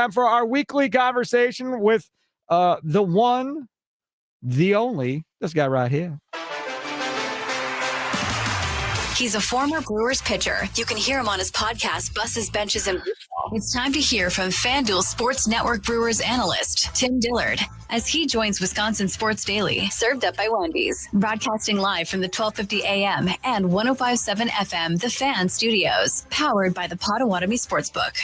Time for our weekly conversation with the one, the only, this guy right here. He's a former Brewers pitcher. You can hear him on his podcast, Buses, Benches, and Baseball. It's time to hear from FanDuel Sports Network Brewers analyst, Tim Dillard, as he joins Wisconsin Sports Daily, served up by Wendy's, broadcasting live from the 1250 AM and 105.7 FM, The Fan Studios, powered by the Potawatomi Sportsbook.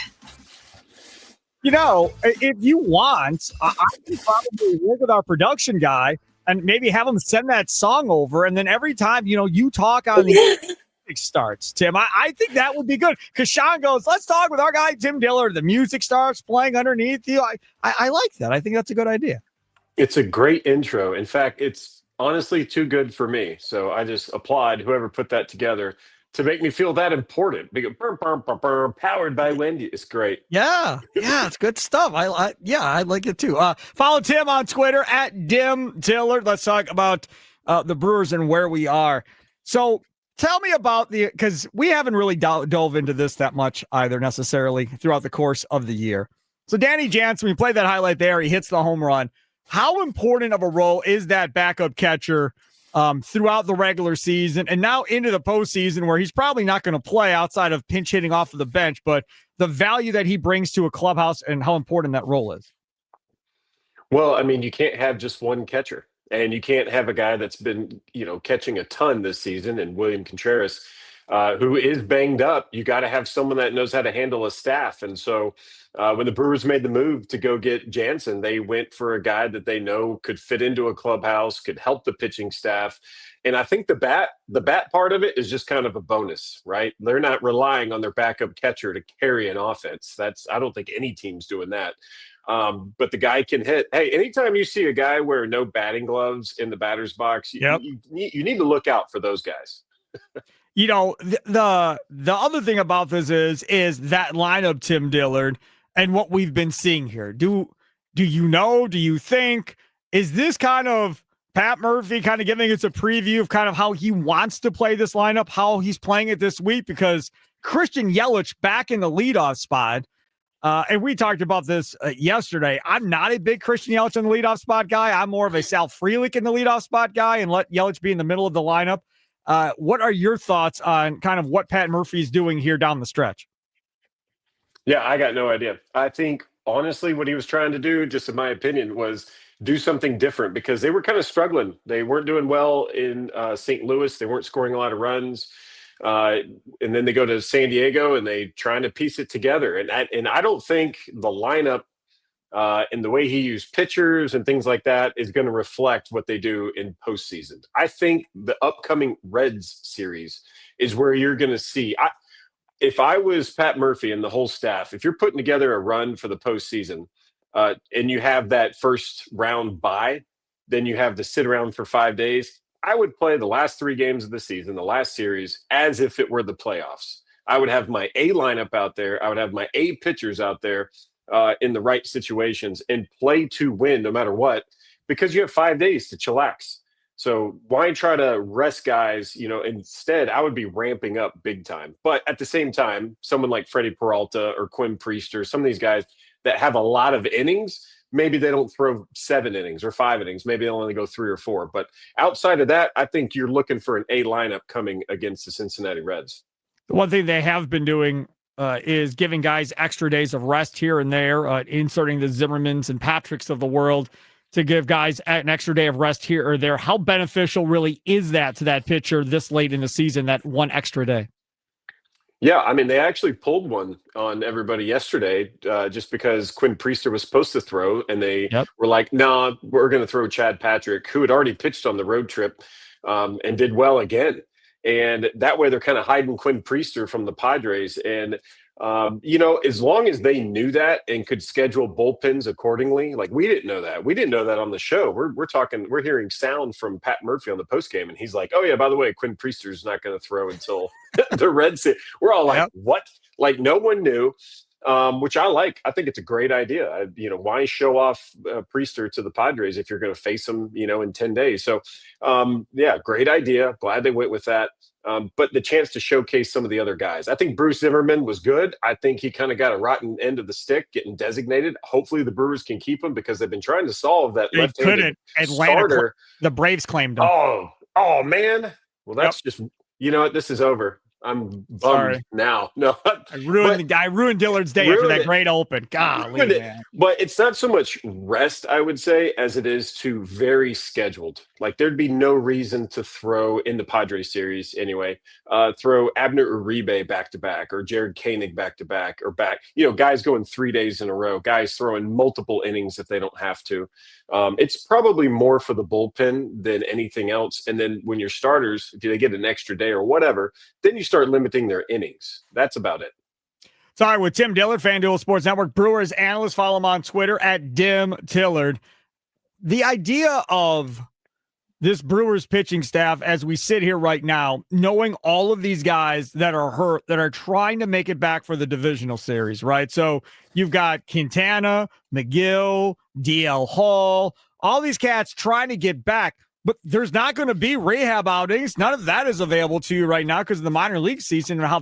You know, if you want, I can probably work with our production guy and maybe have him send that song over. And then every time, you talk on the music starts, Tim, I think that would be good. Because Sean goes, let's talk with our guy, Tim Dillard. The music starts playing underneath you. I like that. I think that's a good idea. It's a great intro. In fact, it's honestly too good for me. So I just applaud whoever put that together to make me feel that important. Because powered by Wendy. It's great. Yeah, it's good stuff. I like it too. Follow Tim on Twitter at Dim Dillard. Let's talk about the Brewers and where we are. So tell me about because we haven't really dove into this that much either necessarily throughout the course of the year. So Danny Jansen, we played that highlight there. He hits the home run. How important of a role is that backup catcher throughout the regular season and now into the postseason, where he's probably not going to play outside of pinch hitting off of the bench, but the value that he brings to a clubhouse and how important that role is? Well, I mean, you can't have just one catcher, and you can't have a guy that's been, catching a ton this season, and William Contreras, who is banged up. You got to have someone that knows how to handle a staff. And so when the Brewers made the move to go get Jansen, they went for a guy that they know could fit into a clubhouse, could help the pitching staff. And I think the bat part of it is just kind of a bonus, right? They're not relying on their backup catcher to carry an offense. I don't think any team's doing that. But the guy can hit. Hey, anytime you see a guy wear no batting gloves in the batter's box, you need to look out for those guys. The other thing about this is that lineup, Tim Dillard, and what we've been seeing here. Do you think, is this kind of Pat Murphy kind of giving us a preview of kind of how he wants to play this lineup, how he's playing it this week? Because Christian Yelich back in the leadoff spot, and we talked about this yesterday. I'm not a big Christian Yelich in the leadoff spot guy. I'm more of a Sal Frelick in the leadoff spot guy and let Yelich be in the middle of the lineup. What are your thoughts on kind of what Pat Murphy's doing here down the stretch? Yeah, I got no idea. I think, honestly, what he was trying to do, just in my opinion, was do something different because they were kind of struggling. They weren't doing well in St. Louis. They weren't scoring a lot of runs. And then they go to San Diego and they trying to piece it together. And I don't think the lineup and the way he used pitchers and things like that is going to reflect what they do in postseason. I think the upcoming Reds series is where you're going to see. If I was Pat Murphy and the whole staff, if you're putting together a run for the postseason and you have that first round bye, then you have to sit around for 5 days. I would play the last 3 games of the season, the last series, as if it were the playoffs. I would have my A lineup out there. I would have my A pitchers out there in the right situations and play to win no matter what, because you have 5 days to chillax. So why try to rest guys? Instead, I would be ramping up big time. But at the same time, someone like Freddie Peralta or Quinn Priester, some of these guys that have a lot of innings, maybe they don't throw 7 innings or 5 innings. Maybe they'll only go 3 or 4. But outside of that, I think you're looking for an A lineup coming against the Cincinnati Reds. The one thing they have been doing is giving guys extra days of rest here and there, inserting the Zimmermans and Patricks of the world to give guys an extra day of rest here or there. How beneficial really is that to that pitcher this late in the season, that one extra day? Yeah, I mean, they actually pulled one on everybody yesterday just because Quinn Priester was supposed to throw, and they were like, nah, we're going to throw Chad Patrick, who had already pitched on the road trip and did well again. And that way they're kind of hiding Quinn Priester from the Padres. And, as long as they knew that and could schedule bullpens accordingly, like we didn't know that. We didn't know that on the show. We're hearing sound from Pat Murphy on the postgame, and he's like, oh, yeah, by the way, Quinn Priester's not going to throw until the Reds. We're all like, what? Like no one knew. Which I like. I think it's a great idea. Why show off Priester to the Padres if you're going to face them, in 10 days? So, great idea. Glad they went with that. but the chance to showcase some of the other guys. I think Bruce Zimmerman was good. I think he kind of got a rotten end of the stick getting designated. Hopefully the Brewers can keep him because they've been trying to solve that They left-handed couldn't. starter. The Braves claimed him. Oh man. Well, that's just, you know what? This is over. I'm bummed Sorry. now. No, I ruined Dillard's day after that great open. Golly, man. But it's not so much rest, I would say, as it is to very scheduled. Like there'd be no reason to throw in the Padres series anyway. Throw Abner Uribe back to back, or Jared Koenig back to back, or back. You know, guys going 3 days in a row. Guys throwing multiple innings if they don't have to. It's probably more for the bullpen than anything else. And then when your starters, if they get an extra day or whatever, then you start limiting their innings. That's about it. Sorry, with Tim Dillard, FanDuel Sports Network, Brewers Analyst. Follow him on Twitter at DimTillard. The idea of this Brewers pitching staff as we sit here right now, knowing all of these guys that are hurt, that are trying to make it back for the divisional series, right? So you've got Quintana, McGill, DL Hall, all these cats trying to get back. But there's not going to be rehab outings. None of that is available to you right now because of the minor league season and how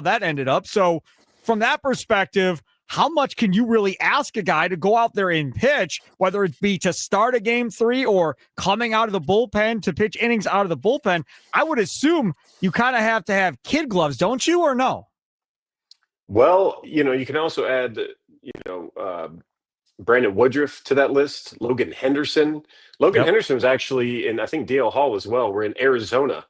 that ended up. So from that perspective, how much can you really ask a guy to go out there and pitch, whether it be to start a game 3 or coming out of the bullpen to pitch innings out of the bullpen? I would assume you kind of have to have kid gloves, don't you, or no? Well, you know, you can also add, Brandon Woodruff to that list, Logan Henderson. Henderson was actually in, I think, DL Hall as well. We're in Arizona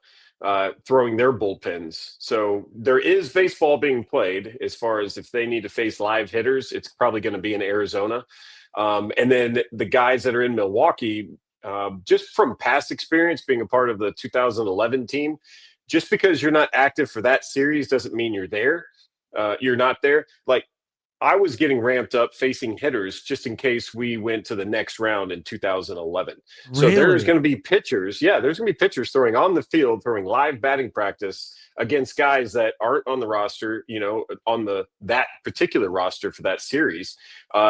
throwing their bullpens. So there is baseball being played as far as if they need to face live hitters, it's probably going to be in Arizona. And then the guys that are in Milwaukee, just from past experience being a part of the 2011 team, just because you're not active for that series doesn't mean you're there. You're not there. Like, I was getting ramped up facing hitters just in case we went to the next round in 2011. Really? So there's going to be pitchers. Yeah, there's going to be pitchers throwing on the field, throwing live batting practice against guys that aren't on the roster, you know, on that particular roster for that series.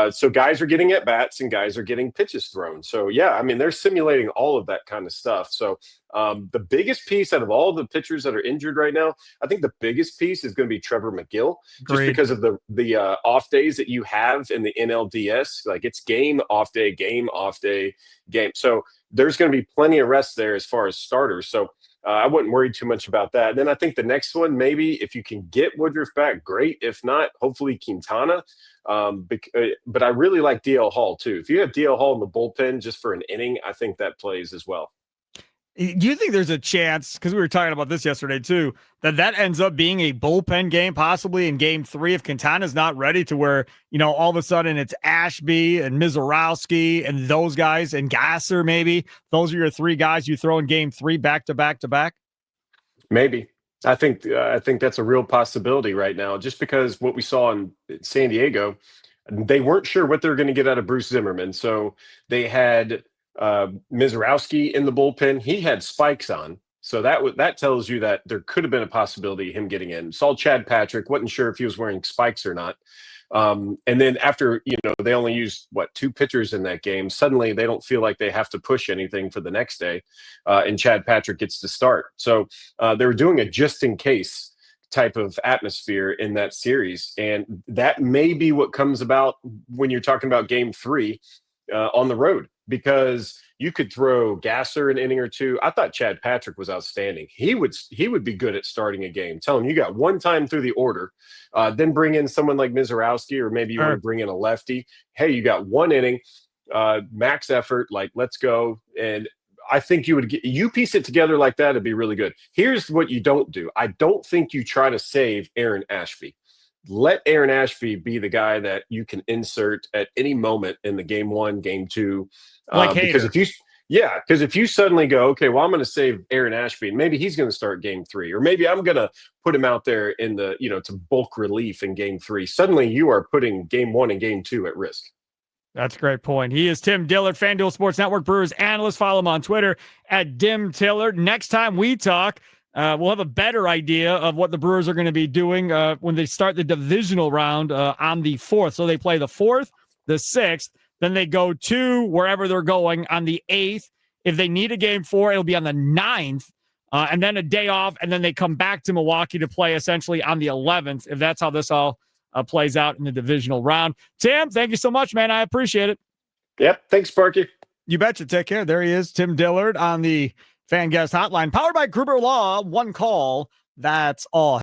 So guys are getting at bats and guys are getting pitches thrown. So yeah, I mean, they're simulating all of that kind of stuff. So the biggest piece out of all the pitchers that are injured right now, I think the biggest piece is going to be Trevor McGill, just because of the off days that you have in the NLDS. Like, it's game, off day, game, off day, game. So there's going to be plenty of rest there as far as starters. So I wouldn't worry too much about that. And then I think the next one, maybe if you can get Woodruff back, great. If not, hopefully Quintana. But I really like DL Hall too. If you have DL Hall in the bullpen just for an inning, I think that plays as well. Do you think there's a chance, because we were talking about this yesterday too, that ends up being a bullpen game, possibly in game 3 if Quintana's not ready, to where, you know, all of a sudden it's Ashby and Mizorowski and those guys and Gasser maybe? Those are your 3 guys you throw in game 3 back to back to back? Maybe. I think that's a real possibility right now, just because what we saw in San Diego, they weren't sure what they were going to get out of Bruce Zimmerman. So they had Mizorowski in the bullpen. He had spikes on, so that tells you that there could have been a possibility of him getting in. Saw Chad Patrick, wasn't sure if he was wearing spikes or not. And then after, you know, they only used 2 pitchers in that game, suddenly they don't feel like they have to push anything for the next day, and Chad Patrick gets to start. So they were doing a just in case type of atmosphere in that series, and that may be what comes about when you're talking about game 3 on the road, because you could throw Gasser an inning or 2. I thought Chad Patrick was outstanding. He would be good at starting a game. Tell him you got one time through the order, then bring in someone like Mizorowski, or maybe you want to bring in a lefty. Hey, you got 1 inning, max effort, like, let's go. And I think you piece it together like that, it'd be really good. Here's what you don't do. I don't think you try to save Aaron Ashby. Let Aaron Ashby be the guy that you can insert at any moment in the game 1, game 2. Because if you suddenly go, okay, well, I'm going to save Aaron Ashby, and maybe he's going to start game 3, or maybe I'm going to put him out there in the, to bulk relief in game 3. Suddenly you are putting game 1 and game 2 at risk. That's a great point. He is Tim Dillard, FanDuel Sports Network Brewers Analyst. Follow him on Twitter at DimTillard. Next time we talk, we'll have a better idea of what the Brewers are going to be doing when they start the divisional round on the 4th. So they play the 4th, the 6th, then they go to wherever they're going on the 8th. If they need a game 4, it'll be on the 9th. and then a day off, and then they come back to Milwaukee to play essentially on the 11th, if that's how this all plays out in the divisional round. Tim, thank you so much, man. I appreciate it. Yep. Thanks, Sparky. You betcha. Take care. There he is, Tim Dillard on the Fan Guest Hotline, powered by Gruber Law. One call. That's all.